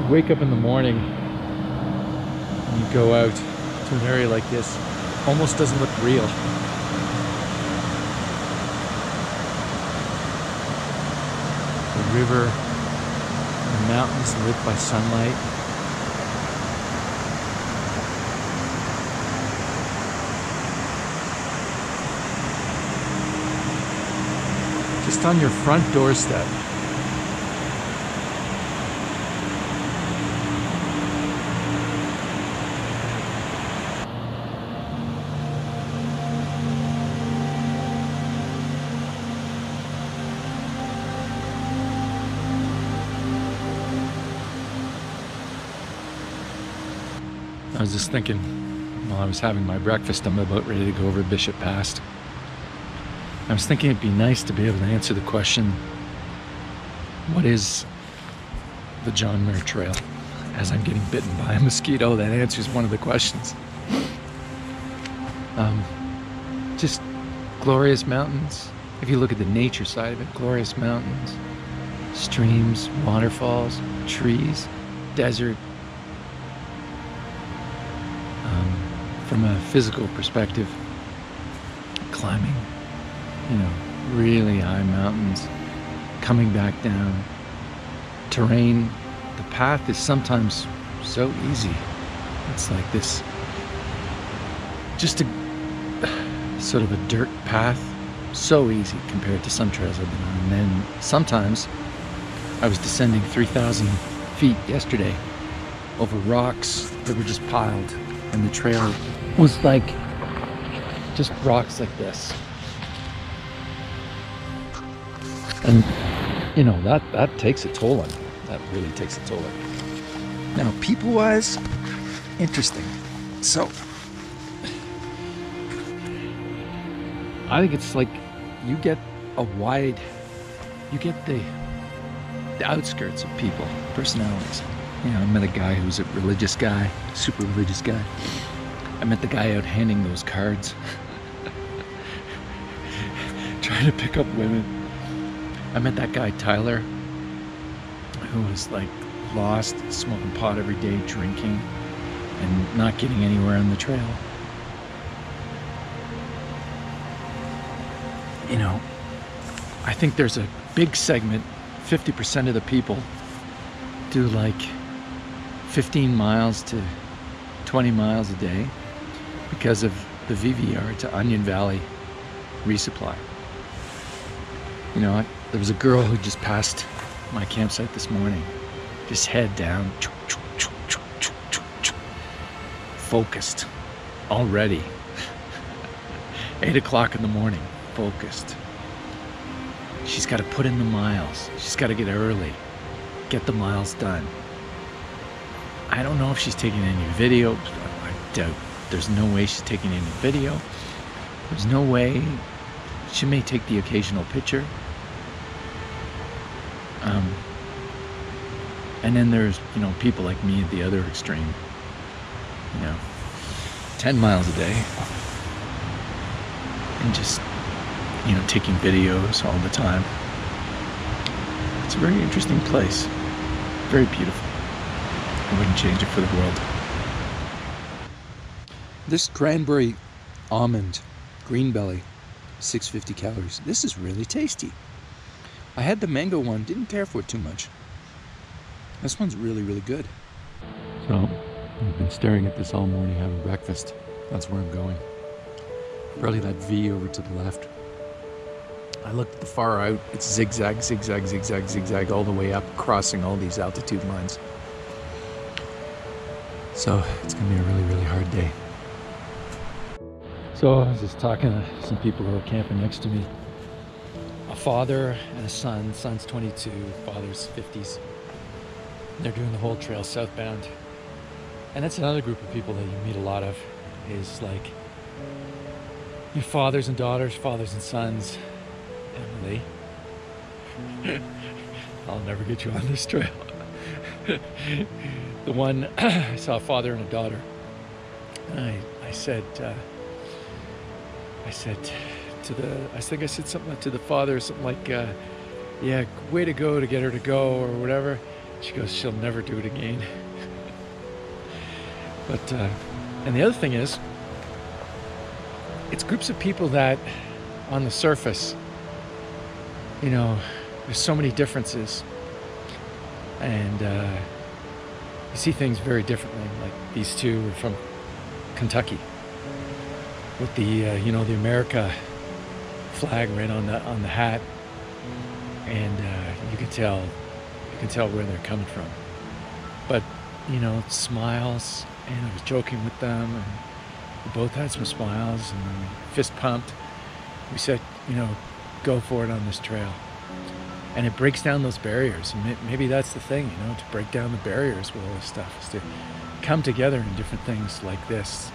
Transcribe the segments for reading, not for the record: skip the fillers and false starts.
You wake up in the morning and you go out to an area like this, almost doesn't look real. The river, the mountains lit by sunlight. Just on your front doorstep. I was just thinking while I was having my breakfast, I'm about ready to go over Piute Pass. I was thinking it'd be nice to be able to answer the question, what is the John Muir Trail? As I'm getting bitten by a mosquito, that answers one of the questions. Just glorious mountains. If you look at the nature side of it, glorious mountains, streams, waterfalls, trees, desert. From a physical perspective, climbing, really high mountains, coming back down. Terrain, the path is sometimes so easy. It's like this, just a sort of a dirt path, so easy compared to some trails I've been on. And then sometimes I was descending 3,000 feet yesterday over rocks that were just piled, and the trail was like just rocks like this. And that takes a toll on you. That really takes a toll on you. Now, people-wise, interesting. So I think it's like you get the outskirts of people, personalities. I met a guy who's a religious guy, super religious guy. I met the guy out handing those cards, trying to pick up women. I met that guy Tyler, who was like lost, smoking pot every day, drinking, and not getting anywhere on the trail. I think there's a big segment, 50% of the people do like 15 miles to 20 miles a day because of the VVR to Onion Valley resupply. There was a girl who just passed my campsite this morning, just head down, focused already. 8 o'clock in the morning, focused. She's got to put in the miles. She's got to get early, get the miles done. I don't know if she's taking any video. I doubt. There's no way she's taking any video. There's no way. She may take the occasional picture. And then there's, people like me at the other extreme. 10 miles a day. And just, taking videos all the time. It's a very interesting place. Very beautiful. I wouldn't change it for the world. This cranberry almond green belly, 650 calories. This is really tasty. I had the mango one, didn't care for it too much. This one's really, really good. So, I've been staring at this all morning having breakfast. That's where I'm going. Probably that V over to the left. I looked at the far out. It's zigzag, zigzag, zigzag, zigzag all the way up, crossing all these altitude lines. So it's gonna be a really, really hard day. So I was just talking to some people who are camping next to me. A father and a son. Son's 22, father's 50s. They're doing the whole trail southbound. And that's another group of people that you meet a lot of, is like your fathers and daughters, fathers and sons. Emily, I'll never get you on this trail. The one, I saw a father and a daughter. And I said something to the father, something like, yeah, way to go to get her to go, or whatever. She goes, she'll never do it again. But, and the other thing is, it's groups of people that on the surface, you know, there's so many differences, and you see things very differently. Like these two are from Kentucky with the you know, the America flag right on the hat, and you can tell where they're coming from. But you know, smiles, and I was joking with them, and we both had some smiles, and then we fist pumped. We said, you know, go for it on this trail. And it breaks down those barriers. And maybe that's the thing, you know, to break down the barriers with all this stuff, is to come together in different things like this,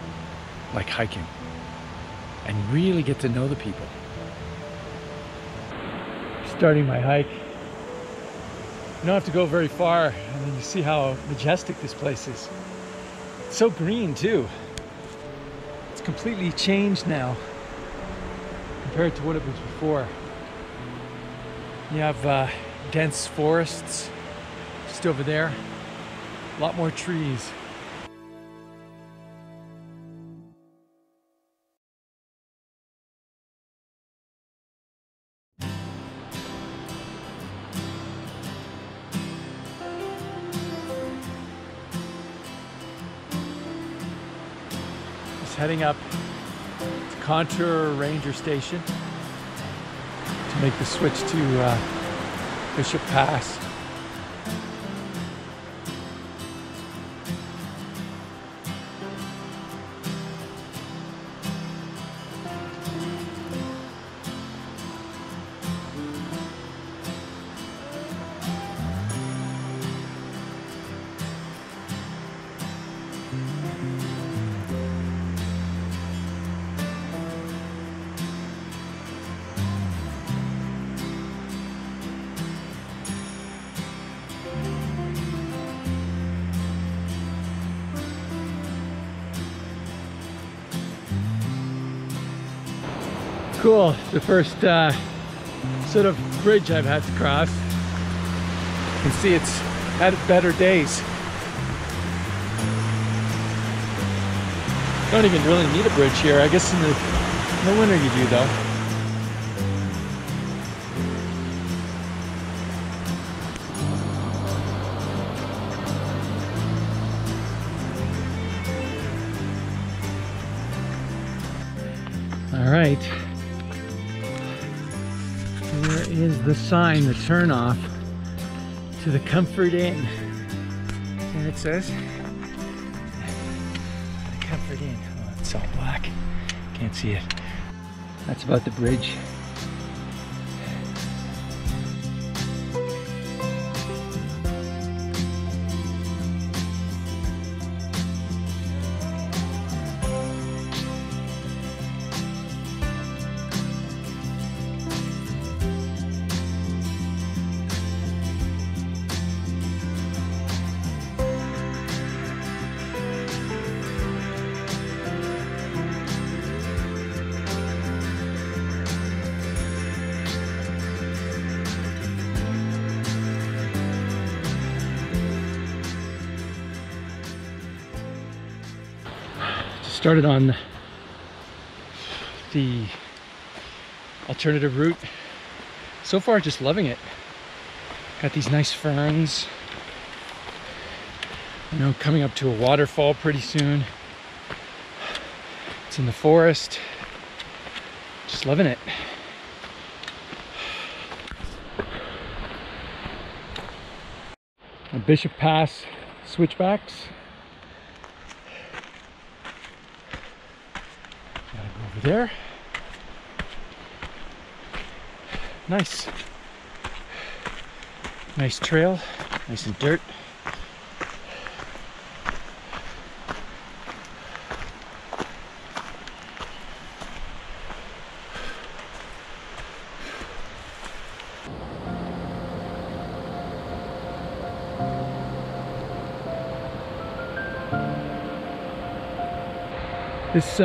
like hiking, and really get to know the people. Starting my hike. You don't have to go very far, and then you see how majestic this place is. It's so green too. It's completely changed now compared to what it was before. You have dense forests just over there, a lot more trees. Just heading up to Contour Ranger Station to make the switch to Piute Pass. Cool, the first sort of bridge I've had to cross. You can see it's had better days. Don't even really need a bridge here. I guess in the winter you do though. All right. Here is the sign, the turn off to the Comfort Inn. And it says the Comfort Inn. Oh, it's all black. Can't see it. That's about the bridge. Started on the alternative route. So far, just loving it. Got these nice ferns. You know, coming up to a waterfall pretty soon. It's in the forest. Just loving it. Piute Pass switchbacks. Over there. Nice. Nice trail, nice and dirt. This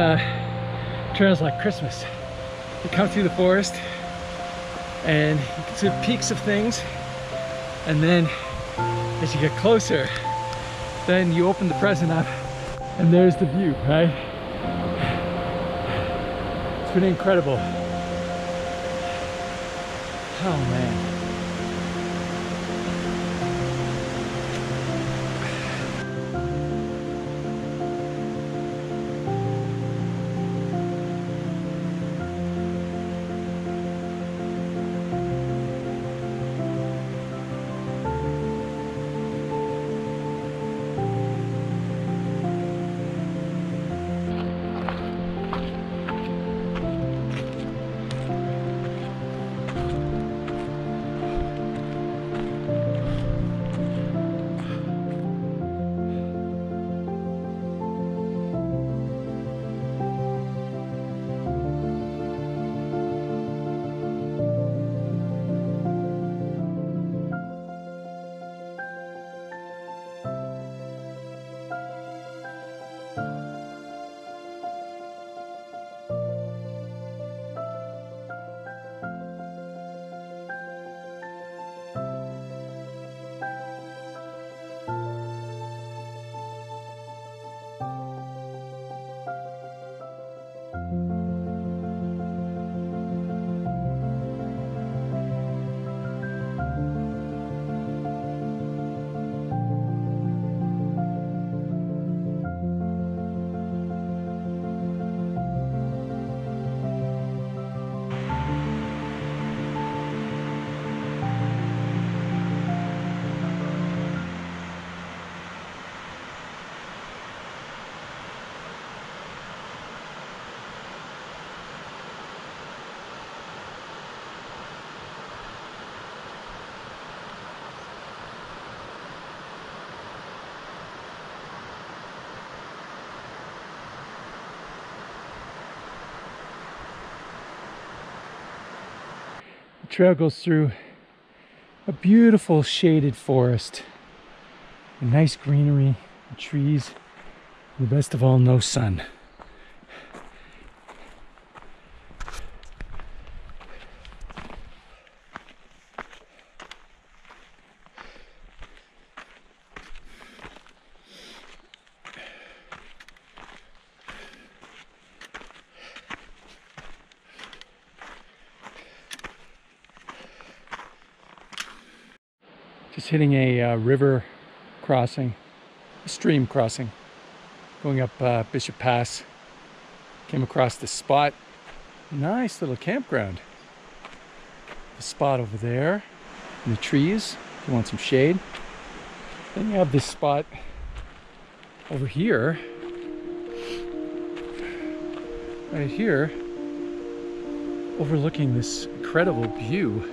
trail's like Christmas. You come through the forest and you can see the peaks of things, and then as you get closer, then you open the present up and there's the view, right? It's been incredible. Oh man. The trail goes through a beautiful shaded forest, a nice greenery, trees, and the best of all, no sun. Just hitting a river crossing, a stream crossing, going up Piute Pass. Came across this spot, nice little campground. The spot over there in the trees, if you want some shade. Then you have this spot over here, right here, overlooking this incredible view.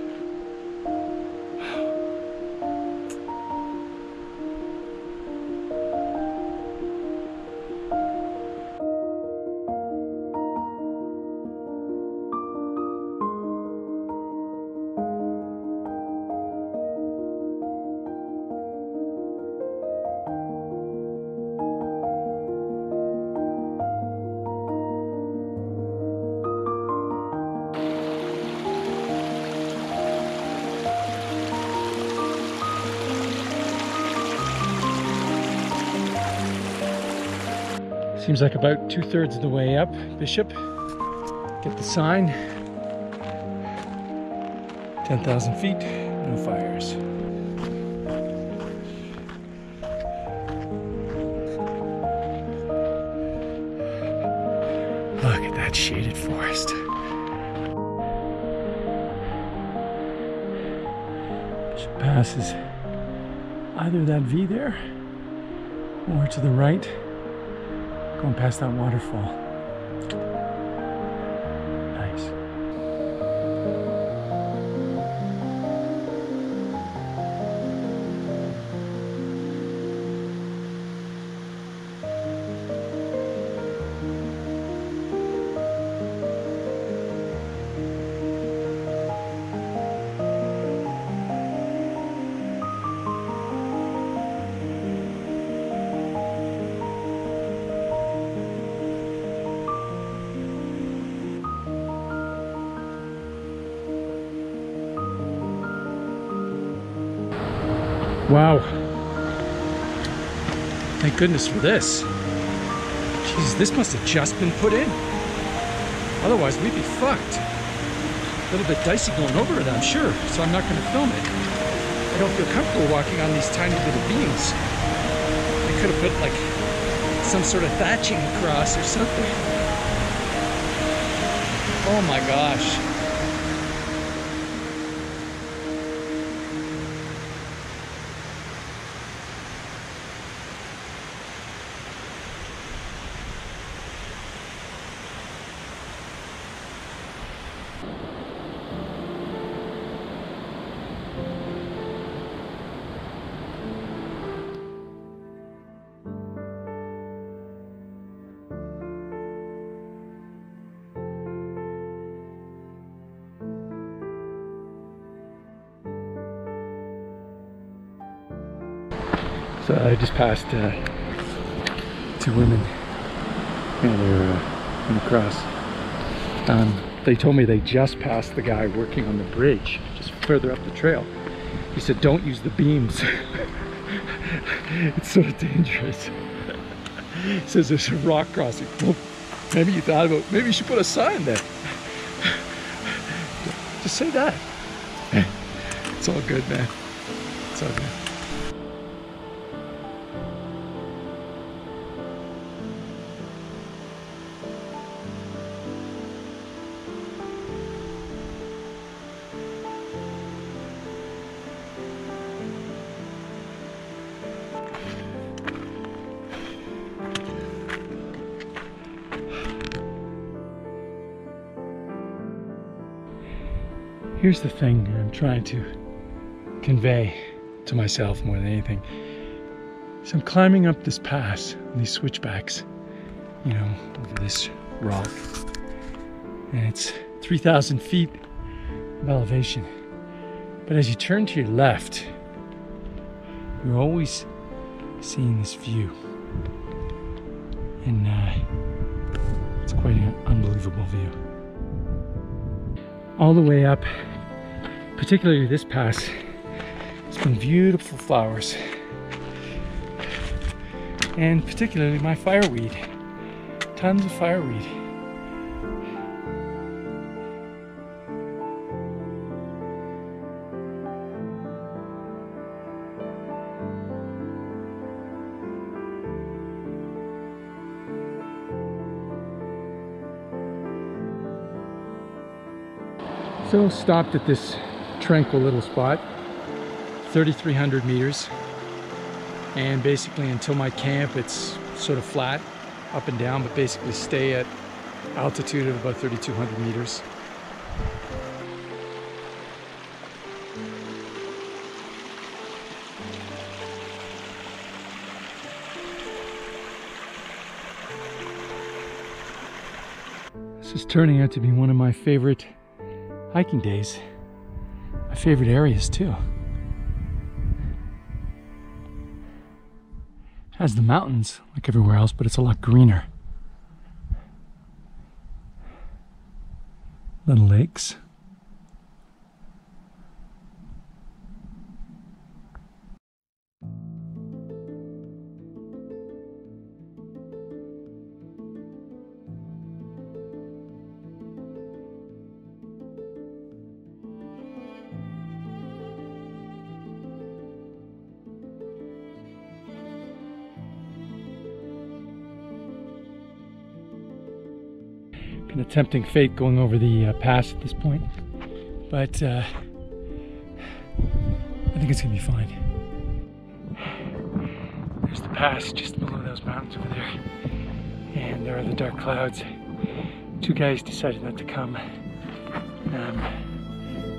Seems like about 2/3 of the way up Bishop. Get the sign. 10,000 feet, no fires. Look at that shaded forest. Bishop Pass is either that V there or to the right. Going past that waterfall. Nice. Wow. Thank goodness for this. Jeez, this must have just been put in. Otherwise, we'd be fucked. A little bit dicey going over it, I'm sure, so I'm not going to film it. I don't feel comfortable walking on these tiny little beams. They could have put like some sort of thatching across or something. Oh my gosh. So I just passed two women, and they're going across. They told me they just passed the guy working on the bridge, just further up the trail. He said, don't use the beams. It's so dangerous. He says there's a rock crossing. Well, maybe you thought about, maybe you should put a sign there. Just say that. It's all good, man. It's all good. Here's the thing I'm trying to convey to myself more than anything. So I'm climbing up this pass, these switchbacks, you know, over this rock. And it's 3,000 feet of elevation. But as you turn to your left, you're always seeing this view. And it's quite an unbelievable view. All the way up, particularly this pass, it's been beautiful flowers. And particularly my fireweed. Tons of fireweed. So stopped at this tranquil little spot, 3,300 meters, and basically until my camp it's sort of flat, up and down, but basically stay at altitude of about 3,200 meters. This is turning out to be one of my favorite hiking days. My favorite areas too. Has the mountains like everywhere else, but it's a lot greener. Little lakes. Been a tempting fate going over the pass at this point, but I think it's gonna be fine. There's the pass just below those mountains over there, and there are the dark clouds. Two guys decided not to come.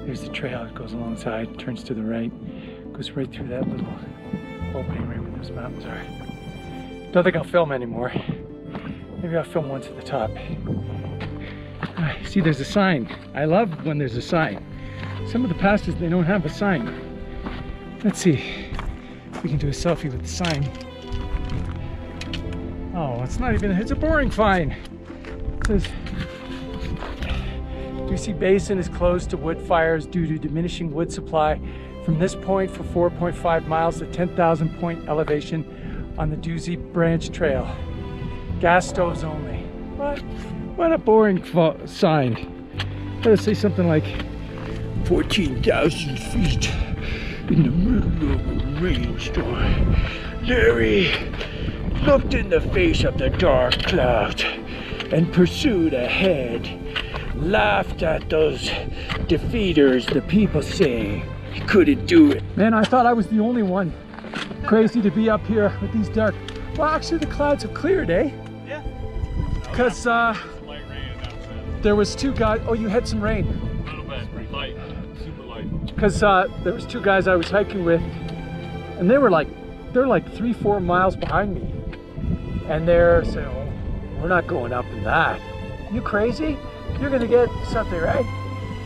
There's the trail that goes alongside, turns to the right, goes right through that little opening right where those mountains are. Don't think I'll film anymore. Maybe I'll film once at the top. See, there's a sign. I love when there's a sign. Some of the passes, they don't have a sign. Let's see if we can do a selfie with the sign. Oh, it's not even, it's a boring find. It says, Ducey Basin is closed to wood fires due to diminishing wood supply from this point for 4.5 miles at 10,000 point elevation. on the Doozy Branch Trail. Gas stoves only. What a boring sign. Gotta say something like 14,000 feet in the middle of a rainstorm. Larry looked in the face of the dark cloud and pursued ahead. Laughed at those defeaters, the people say he couldn't do it. Man, I thought I was the only one crazy to be up here with these dark. Well, actually the clouds have cleared, eh? Yeah. Because there was two guys. Oh, you had some rain. A little bit, light, super light. Because there was two guys I was hiking with, and they're like 3-4 miles behind me, and they're saying, "Oh, we're not going up in that. You crazy? You're gonna get something, right?"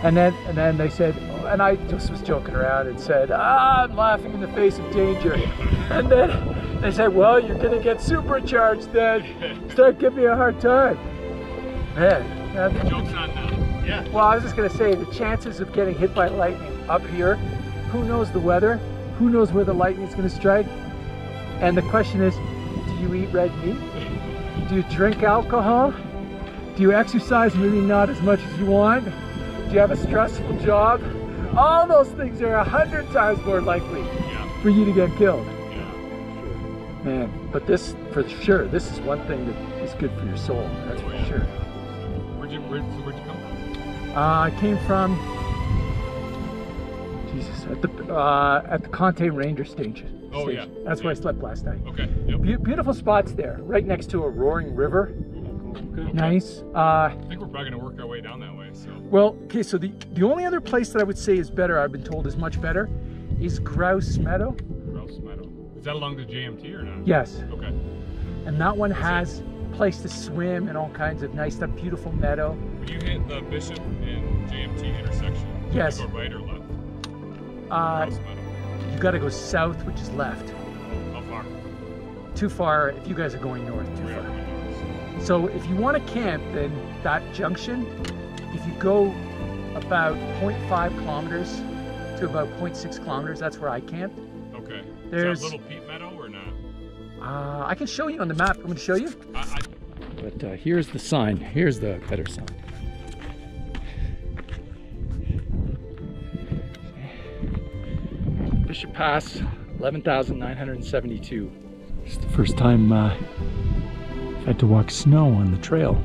And then they said, and I just was joking around and said, "I'm laughing in the face of danger." And then they said, "Well, you're gonna get supercharged then. Start giving me a hard time." Man. Joke's on them. Yeah. Well, I was just gonna say, the chances of getting hit by lightning up here, who knows the weather? Who knows where the lightning's gonna strike? And the question is, do you eat red meat? Do you drink alcohol? Do you exercise maybe not as much as you want? Do you have a stressful job? All those things are 100 times more likely for you to get killed. Yeah. Man, but this, for sure, this is one thing that is good for your soul, that's for sure. Where'd you come from? I came from, Jesus, at the Conte Ranger station. Oh yeah. That's where I slept last night. Okay. Yep. Beautiful spots there, right next to a roaring river. Okay. Nice. I think we're probably gonna work our way down that way. So. Well, okay. So the only other place that I would say is better, I've been told is much better, is Grouse Meadow. Grouse Meadow. Is that along the JMT or not? Yes. Okay. And that one has place to swim and all kinds of nice stuff, beautiful meadow. When you hit the Bishop and JMT intersection, yes. you go right or left? Grouse Meadow. You got to go south, which is left. How far? Too far if you guys are going north. Too far. So if you want to camp, then that junction, if you go about 0.5 kilometers to about 0.6 kilometers, that's where I camped. Okay. There's is that Little Peat Meadow or not? I can show you on the map. I'm going to show you. But here's the sign. Here's the better sign. Piute Pass, 11,972. It's the first time I've had to walk snow on the trail.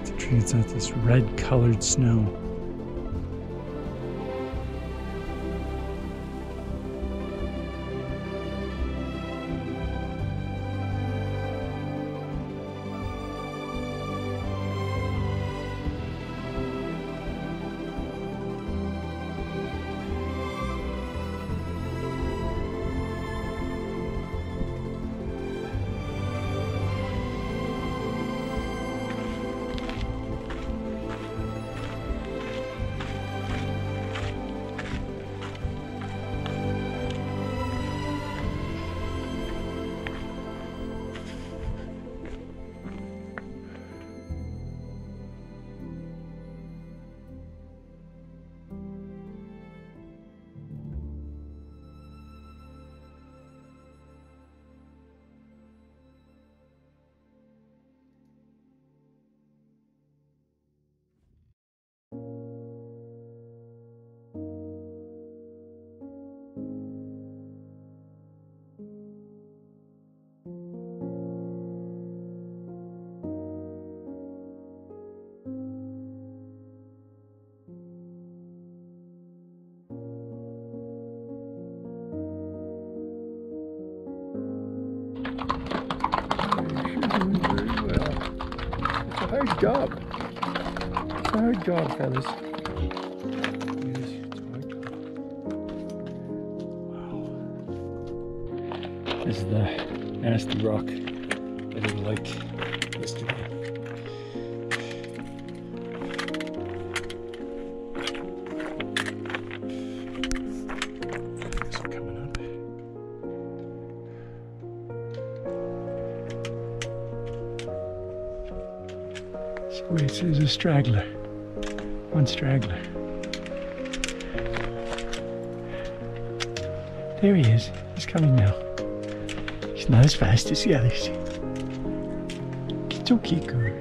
The trees have this red colored snow. Hard job. It's a hard job, fellas. Wow. This is the nasty rock I didn't like yesterday. This one coming up. Wait, so there's a straggler. One straggler. There he is. He's coming now. He's not as fast as the others. It's okay, girl.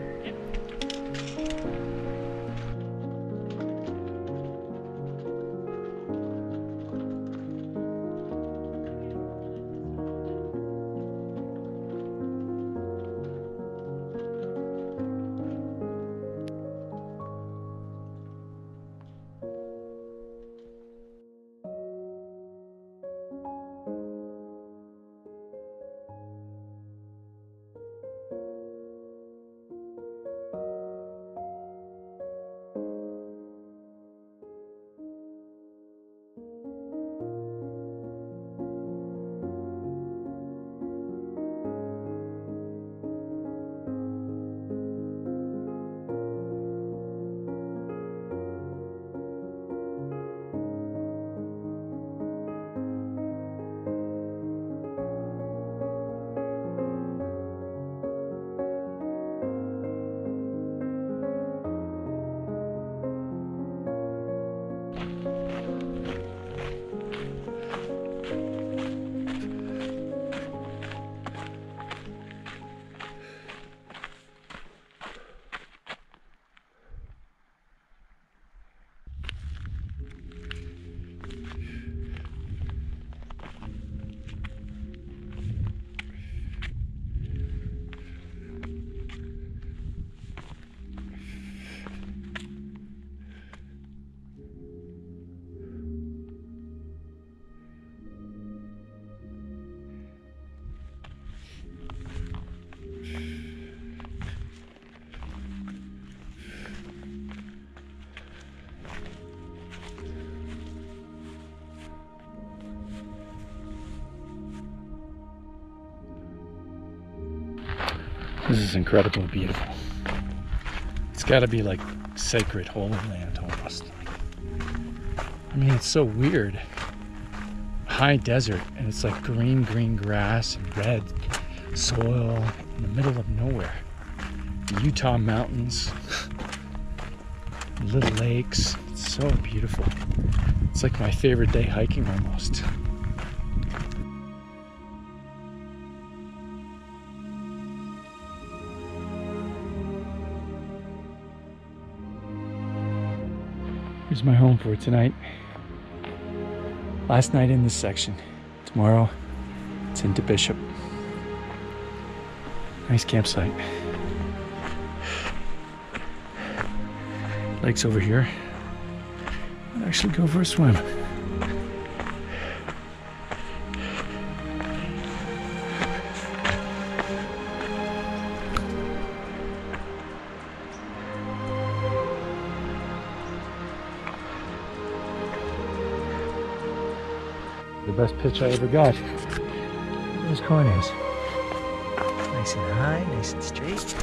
This is incredibly beautiful. It's got to be like sacred holy land almost. I mean, it's so weird. High desert, and it's like green grass and red soil in the middle of nowhere. The Utah mountains, little lakes. It's so beautiful. It's like my favorite day hiking almost. Here's my home for tonight. Last night in this section. Tomorrow it's into Bishop. Nice campsite. Lake's over here. I'll actually go for a swim. The best pitch I ever got. Those corners. Nice and high, nice and straight.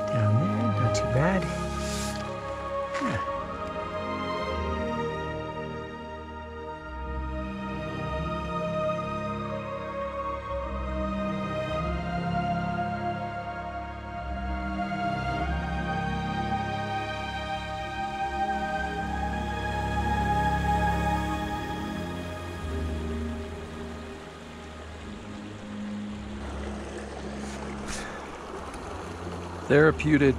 Down there, not too bad. Yeah. Therapeutic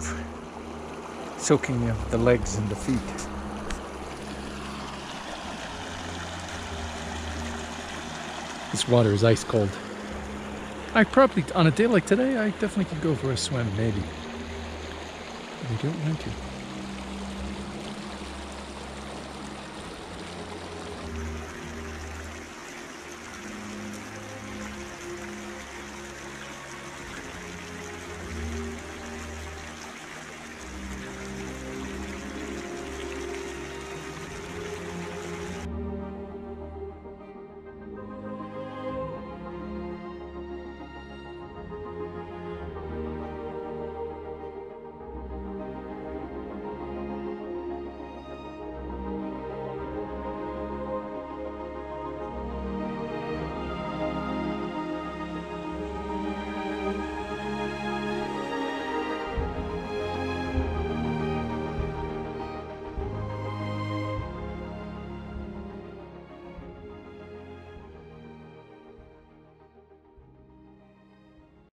soaking of the legs and the feet. This water is ice cold. I probably, on a day like today, I definitely could go for a swim, maybe. But I don't want to.